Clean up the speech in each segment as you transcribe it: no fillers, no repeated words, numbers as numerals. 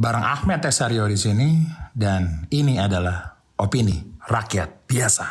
Bareng Ahmed Tesario di sini, dan ini adalah opini rakyat biasa.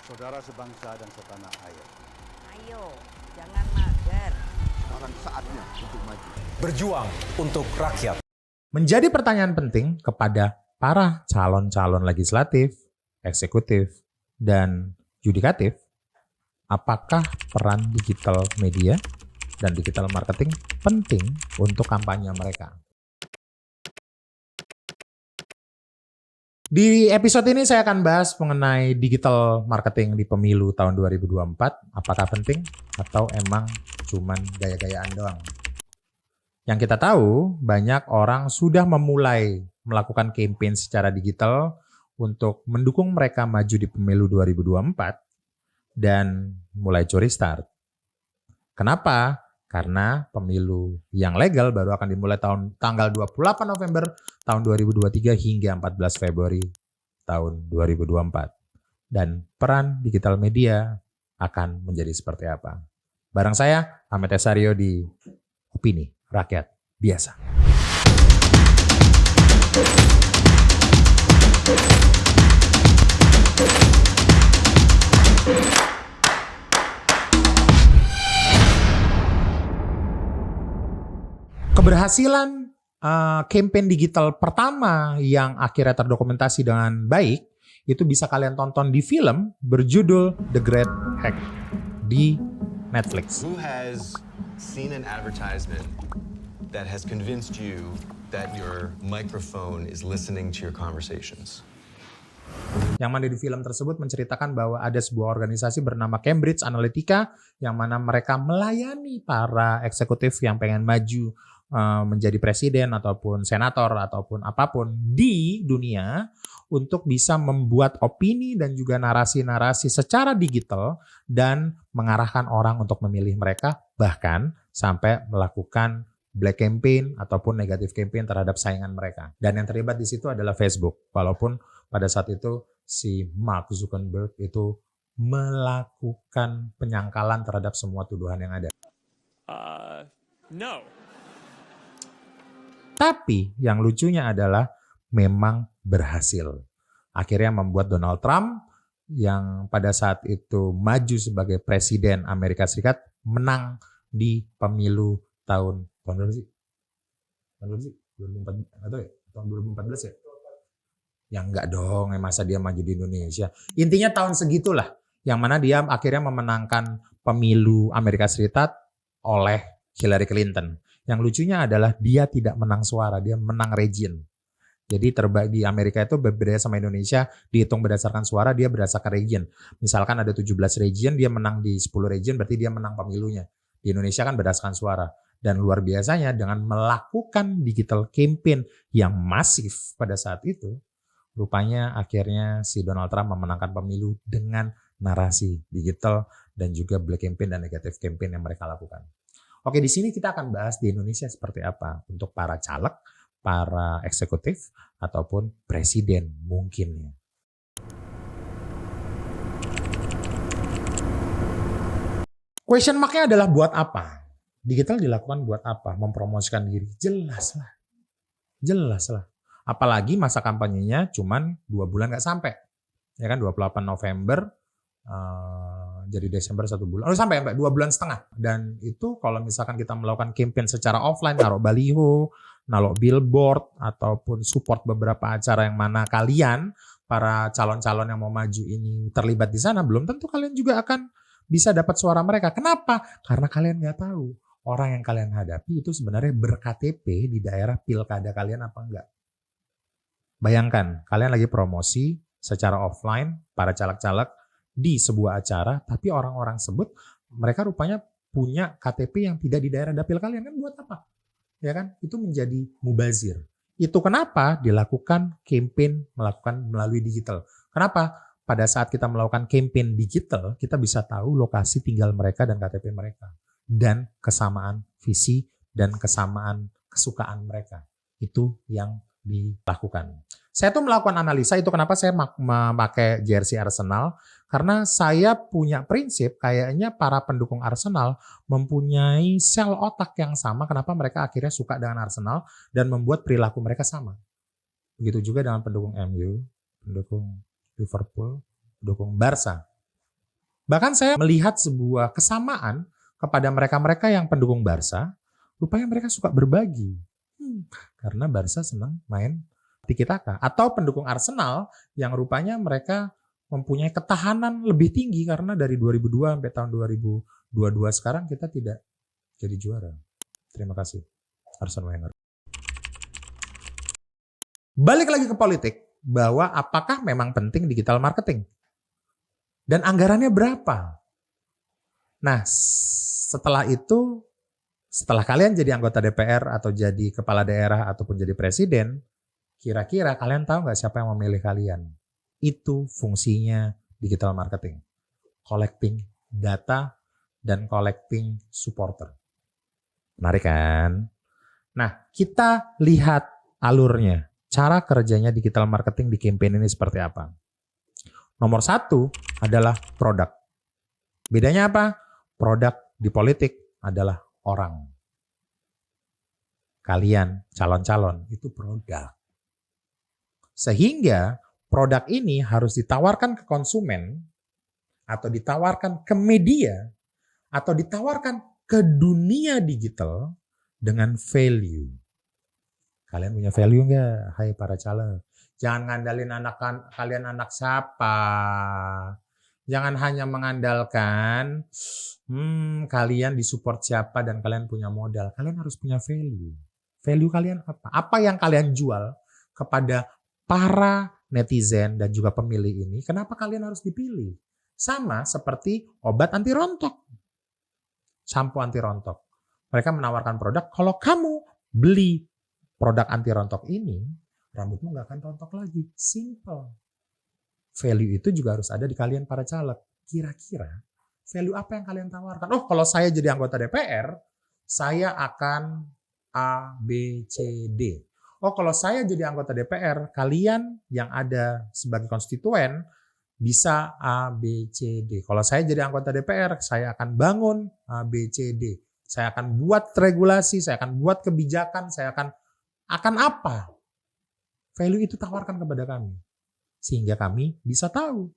Saudara sebangsa dan setanah air. Ayo, jangan mager. Sekarang saatnya untuk maju. Berjuang untuk rakyat. Menjadi pertanyaan penting kepada para calon-calon legislatif, eksekutif, dan yudikatif, apakah peran digital media dan digital marketing penting untuk kampanye mereka? Di episode ini saya akan bahas mengenai digital marketing di pemilu tahun 2024. Apakah penting atau emang cuman gaya-gayaan doang? Yang kita tahu, banyak orang sudah memulai melakukan campaign secara digital untuk mendukung mereka maju di pemilu 2024 dan mulai curi start. Kenapa? Karena pemilu yang legal baru akan dimulai tanggal 28 November tahun 2023 hingga 14 Februari tahun 2024. Dan peran digital media akan menjadi seperti apa? Bareng saya, Ahmed Tesario di Opini Rakyat Biasa. Keberhasilan campaign digital pertama yang akhirnya terdokumentasi dengan baik itu bisa kalian tonton di film berjudul The Great Hack di Netflix. Who has seen an advertisement that has convinced you that your microphone is listening to your conversations? Yang mana di film tersebut menceritakan bahwa ada sebuah organisasi bernama Cambridge Analytica yang mana mereka melayani para eksekutif yang pengen maju menjadi presiden ataupun senator ataupun apapun di dunia untuk bisa membuat opini dan juga narasi-narasi secara digital dan mengarahkan orang untuk memilih mereka, bahkan sampai melakukan black campaign ataupun negatif campaign terhadap saingan mereka. Dan yang terlibat di situ adalah Facebook, walaupun pada saat itu si Mark Zuckerberg itu melakukan penyangkalan terhadap semua tuduhan yang ada. No. Tapi yang lucunya adalah memang berhasil. Akhirnya membuat Donald Trump yang pada saat itu maju sebagai presiden Amerika Serikat menang di pemilu tahun berapa sih? Tahun berapa sih? 2014 atau ya? Tahun 2014 ya? Ya enggak dong, masa dia maju di Indonesia. Intinya tahun segitulah yang mana dia akhirnya memenangkan pemilu Amerika Serikat oleh Hillary Clinton. Yang lucunya adalah dia tidak menang suara, dia menang region. Jadi di Amerika itu berbeda sama Indonesia, dihitung berdasarkan suara, dia berdasarkan region. Misalkan ada 17 region, dia menang di 10 region, berarti dia menang pemilunya. Di Indonesia kan berdasarkan suara. Dan luar biasanya dengan melakukan digital campaign yang masif pada saat itu, rupanya akhirnya si Donald Trump memenangkan pemilu dengan narasi digital dan juga black campaign dan negative campaign yang mereka lakukan. Oke, di sini kita akan bahas di Indonesia seperti apa untuk para caleg, para eksekutif, ataupun presiden mungkin. Question mark-nya adalah buat apa? Digital dilakukan buat apa? Mempromosikan diri? Jelas lah. Jelas lah. Apalagi masa kampanyenya cuman 2 bulan nggak sampai. Ya kan, 28 November, jadi Desember 1 bulan. Sampai 2 bulan setengah. Dan itu kalau misalkan kita melakukan campaign secara offline, naruh baliho, naruh billboard, ataupun support beberapa acara yang mana kalian, para calon-calon yang mau maju ini terlibat di sana, belum tentu kalian juga akan bisa dapat suara mereka. Kenapa? Karena kalian nggak tahu orang yang kalian hadapi itu sebenarnya ber-KTP di daerah pilkada kalian apa enggak. Bayangkan, kalian lagi promosi secara offline, para caleg-caleg di sebuah acara, tapi orang-orang sebut mereka rupanya punya KTP yang tidak di daerah dapil kalian, kan buat apa? Ya kan? Itu menjadi mubazir. Itu kenapa dilakukan campaign melakukan melalui digital. Kenapa? Pada saat kita melakukan campaign digital, kita bisa tahu lokasi tinggal mereka dan KTP mereka. Dan kesamaan visi dan kesamaan kesukaan mereka. Itu yang dilakukan. Saya tuh melakukan analisa, itu kenapa saya memakai jersey Arsenal, Karena saya punya prinsip kayaknya para pendukung Arsenal mempunyai sel otak yang sama kenapa mereka akhirnya suka dengan Arsenal dan membuat perilaku mereka sama. Begitu juga dengan pendukung MU, pendukung Liverpool, pendukung Barca. Bahkan saya melihat sebuah kesamaan kepada mereka-mereka yang pendukung Barca, rupanya mereka suka berbagi. Karena Barca senang main tiki-taka. Atau pendukung Arsenal yang rupanya mereka mempunyai ketahanan lebih tinggi karena dari 2002 sampai tahun 2022 sekarang kita tidak jadi juara. Terima kasih, Arsene Wenger. Balik lagi ke politik, bahwa apakah memang penting digital marketing? Dan anggarannya berapa? Nah, setelah itu, setelah kalian jadi anggota DPR atau jadi kepala daerah ataupun jadi presiden, kira-kira kalian tahu nggak siapa yang memilih kalian? Itu fungsinya digital marketing. Collecting data dan collecting supporter. Menarik kan? Nah, kita lihat alurnya. Cara kerjanya digital marketing di campaign ini seperti apa? Nomor 1 adalah produk. Bedanya apa? Produk di politik adalah orang. Kalian, calon-calon, itu produk. Sehingga produk ini harus ditawarkan ke konsumen, atau ditawarkan ke media, atau ditawarkan ke dunia digital dengan value. Kalian punya value nggak? Hai para caleg. Jangan ngandalin kalian anak siapa. Jangan hanya mengandalkan kalian disupport siapa dan kalian punya modal. Kalian harus punya value. Value kalian apa? Apa yang kalian jual kepada para netizen dan juga pemilih ini, kenapa kalian harus dipilih? Sama seperti obat anti rontok, sampo anti rontok. Mereka menawarkan produk, kalau kamu beli produk anti rontok ini, rambutmu nggak akan rontok lagi. Simple. Value itu juga harus ada di kalian para caleg. Kira-kira value apa yang kalian tawarkan? Oh, kalau saya jadi anggota DPR, saya akan A, B, C, D. Oh, kalau saya jadi anggota DPR, kalian yang ada sebagai konstituen bisa A, B, C, D. Kalau saya jadi anggota DPR, saya akan bangun A, B, C, D. Saya akan buat regulasi, saya akan buat kebijakan, saya akan apa? Value itu tawarkan kepada kami. Sehingga kami bisa tahu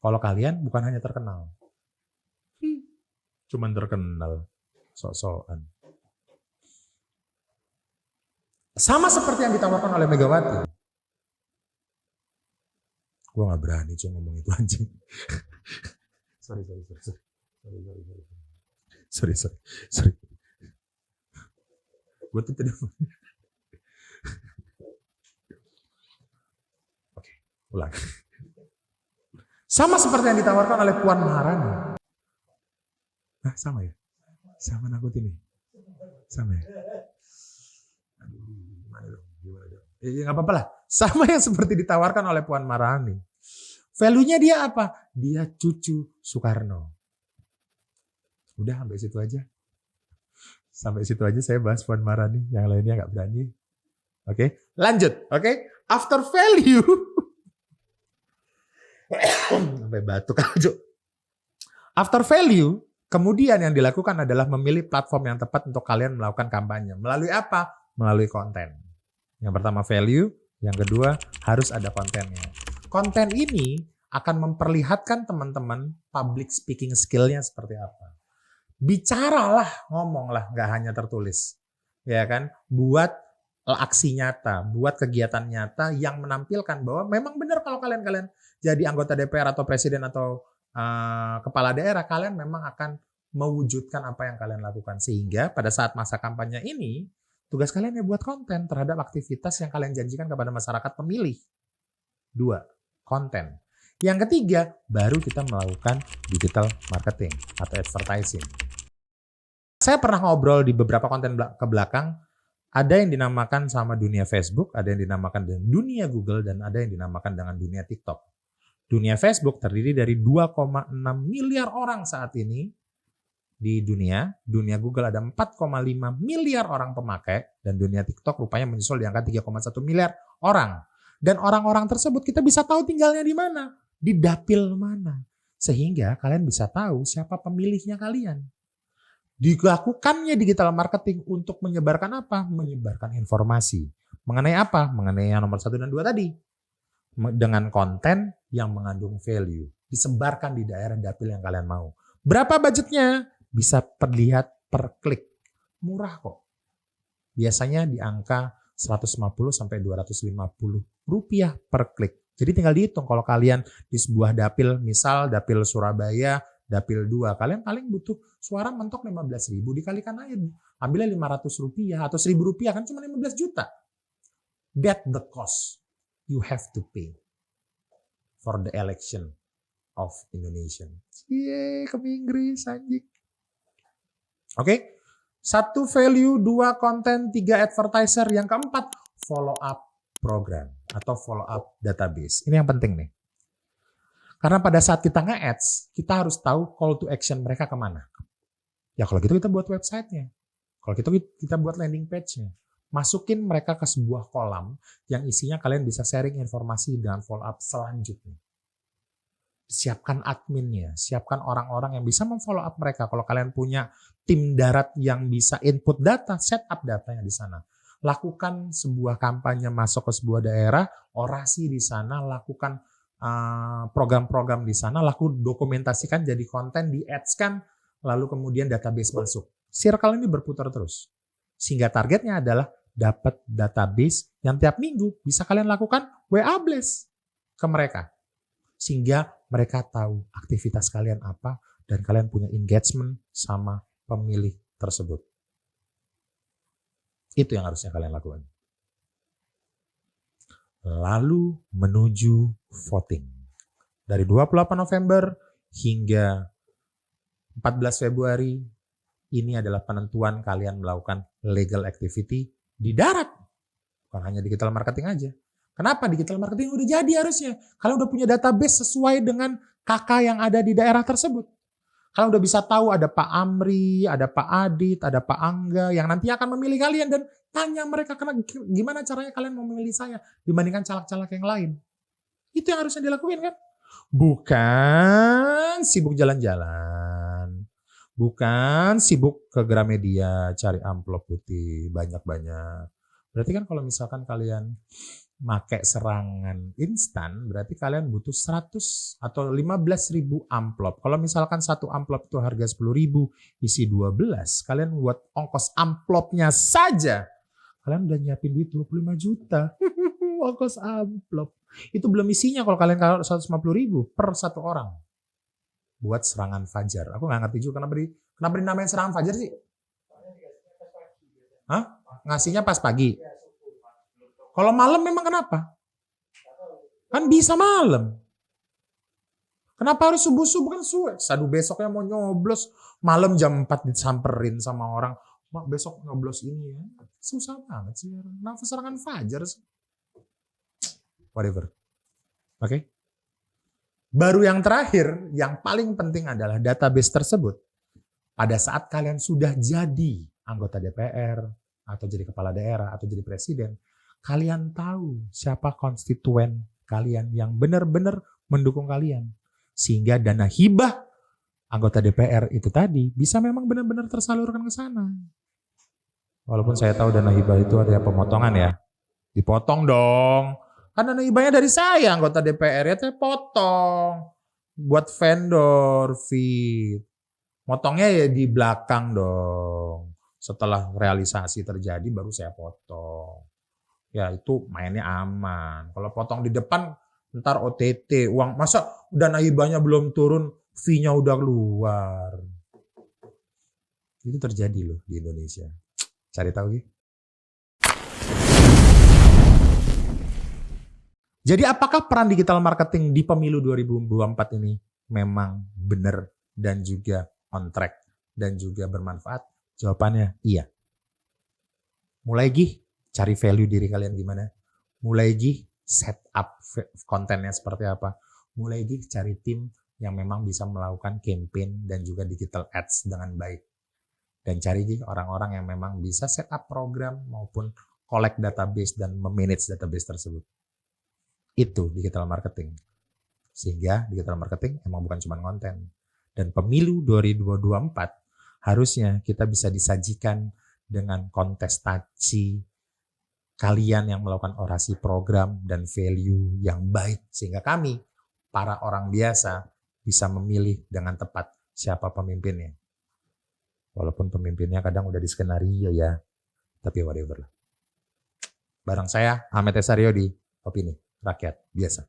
kalau kalian bukan hanya terkenal. Cuman terkenal, sok-sokan. Sama seperti yang ditawarkan oleh Megawati. Gue gak berani cuma ngomong itu anjing. Sorry. Gue tuh tidak. Oke, ulang. Sama seperti yang ditawarkan oleh Puan Maharani. Nah, sama ya? Sama nakutin nih. Sama ya? Gimana dong? Ya nggak apa-apa lah. Sama yang seperti ditawarkan oleh Puan Maharani. Value-nya dia apa? Dia cucu Soekarno. Udah sampai situ aja. Sampai situ aja saya bahas Puan Maharani. Yang lainnya nggak berani. Oke, lanjut. Oke, after value. Sampai batuk aja. After value, kemudian yang dilakukan adalah memilih platform yang tepat untuk kalian melakukan kampanye. Melalui apa? Melalui konten. Yang pertama value, yang kedua harus ada kontennya. Konten ini akan memperlihatkan teman-teman public speaking skill-nya seperti apa. Bicaralah, ngomonglah, nggak hanya tertulis. Ya kan? Buat aksi nyata, buat kegiatan nyata yang menampilkan bahwa memang benar kalau kalian jadi anggota DPR atau presiden atau kepala daerah, kalian memang akan mewujudkan apa yang kalian lakukan. Sehingga pada saat masa kampanye ini, tugas kalian ya buat konten terhadap aktivitas yang kalian janjikan kepada masyarakat pemilih. 2, konten. Yang ketiga, baru kita melakukan digital marketing atau advertising. Saya pernah ngobrol di beberapa konten ke belakang, ada yang dinamakan sama dunia Facebook, ada yang dinamakan dengan dunia Google, dan ada yang dinamakan dengan dunia TikTok. Dunia Facebook terdiri dari 2,6 miliar orang saat ini, di dunia Google ada 4,5 miliar orang pemakai, dan dunia TikTok rupanya menyusul di angka 3,1 miliar orang. Dan orang-orang tersebut kita bisa tahu tinggalnya di mana. di dapil mana. Sehingga kalian bisa tahu siapa pemilihnya kalian. Dilakukannya digital marketing untuk menyebarkan apa? Menyebarkan informasi. Mengenai apa? Mengenai yang nomor 1 dan 2 tadi. Dengan konten yang mengandung value. Disebarkan di daerah dapil yang kalian mau. Berapa budgetnya? Bisa terlihat per klik. Murah kok. Biasanya di angka 150 sampai 250 rupiah per klik. Jadi tinggal dihitung kalau kalian di sebuah dapil, misal dapil Surabaya, dapil 2, kalian paling butuh suara mentok 15.000, dikalikan aja. Ambilnya 500 rupiah atau 1.000 rupiah, kan cuma 15 juta. That the cost you have to pay for the election of Indonesia. Yeay, ke Inggris anjing. Oke. 1 value, 2 konten, 3 advertiser, yang keempat follow up program atau follow up database. Ini yang penting nih. Karena pada saat kita nge-ads, kita harus tahu call to action mereka kemana. Ya kalau gitu kita buat websitenya. Kalau gitu kita buat landing page-nya. Masukin mereka ke sebuah kolam yang isinya kalian bisa sharing informasi dengan follow up selanjutnya. Siapkan adminnya, siapkan orang-orang yang bisa memfollow up mereka. Kalau kalian punya tim darat yang bisa input data, set up datanya di sana. Lakukan sebuah kampanye masuk ke sebuah daerah, orasi di sana, lakukan program-program di sana, dokumentasikan jadi konten, di-ads-kan, lalu kemudian database masuk. Circle ini berputar terus. Sehingga targetnya adalah dapat database yang tiap minggu bisa kalian lakukan WA blast ke mereka. Sehingga mereka tahu aktivitas kalian apa dan kalian punya engagement sama pemilih tersebut. Itu yang harusnya kalian lakukan. Lalu menuju voting. Dari 28 November hingga 14 Februari, ini adalah penentuan kalian melakukan legal activity di darat. Bukan hanya digital marketing aja. Kenapa? Digital marketing udah jadi harusnya. Kalian udah punya database sesuai dengan kakak yang ada di daerah tersebut. Kalian udah bisa tahu ada Pak Amri, ada Pak Adit, ada Pak Angga yang nanti akan memilih kalian dan tanya mereka gimana caranya kalian mau memilih saya dibandingkan caleg-caleg yang lain. Itu yang harusnya dilakuin kan? Bukan sibuk jalan-jalan. Bukan sibuk ke Gramedia cari amplop putih banyak-banyak. Berarti kan kalau misalkan kalian pakai serangan instan, berarti kalian butuh 100 atau 15.000 amplop. Kalau misalkan satu amplop itu harga 10.000, isi 12, kalian buat ongkos amplopnya saja, kalian udah nyiapin duit 25 juta. Ongkos amplop. Itu belum isinya kalau kalian 150.000 per satu orang. Buat serangan fajar. Aku nggak ngerti juga kenapa dinamain serangan fajar sih? Hah? Ngasihnya pas pagi. Kalau malam memang kenapa? Kan bisa malam. Kenapa harus subuh-subuh kan suwe? Sadu besoknya mau nyoblos, malam jam 4 disamperin sama orang. Mak besok nyoblos ini ya. Susah banget sih. Kenapa serangan fajar sih? Whatever. Oke. Baru yang terakhir, yang paling penting adalah database tersebut. Pada saat kalian sudah jadi anggota DPR, atau jadi kepala daerah, atau jadi presiden, kalian tahu siapa konstituen kalian yang benar-benar mendukung kalian. Sehingga dana hibah anggota DPR itu tadi bisa memang benar-benar tersalurkan ke sana. Walaupun saya tahu dana hibah itu ada pemotongan ya. Dipotong dong. Kan dana hibahnya dari saya anggota DPR ya, saya potong. Buat vendor fee. Motongnya ya di belakang dong. Setelah realisasi terjadi baru saya potong. Ya itu mainnya aman. Kalau potong di depan ntar OTT uang. Masa dana hibahnya belum turun, fee-nya udah keluar. Itu terjadi loh di Indonesia. Cari tahu ya. Jadi apakah peran digital marketing di pemilu 2024 ini memang benar dan juga on track dan juga bermanfaat? Jawabannya iya. Mulai cari value diri kalian gimana. Mulai set up kontennya seperti apa. Mulai cari tim yang memang bisa melakukan campaign dan juga digital ads dengan baik. Dan cari orang-orang yang memang bisa set up program maupun collect database dan memanage database tersebut. Itu digital marketing. Sehingga digital marketing emang bukan cuma konten. Dan pemilu 2024 harusnya kita bisa disajikan dengan kontestasi kalian yang melakukan orasi program dan value yang baik. Sehingga kami, para orang biasa, bisa memilih dengan tepat siapa pemimpinnya. Walaupun pemimpinnya kadang udah di skenario ya, tapi whatever lah. Bareng saya, Ahmed Esario di Opini Rakyat Biasa.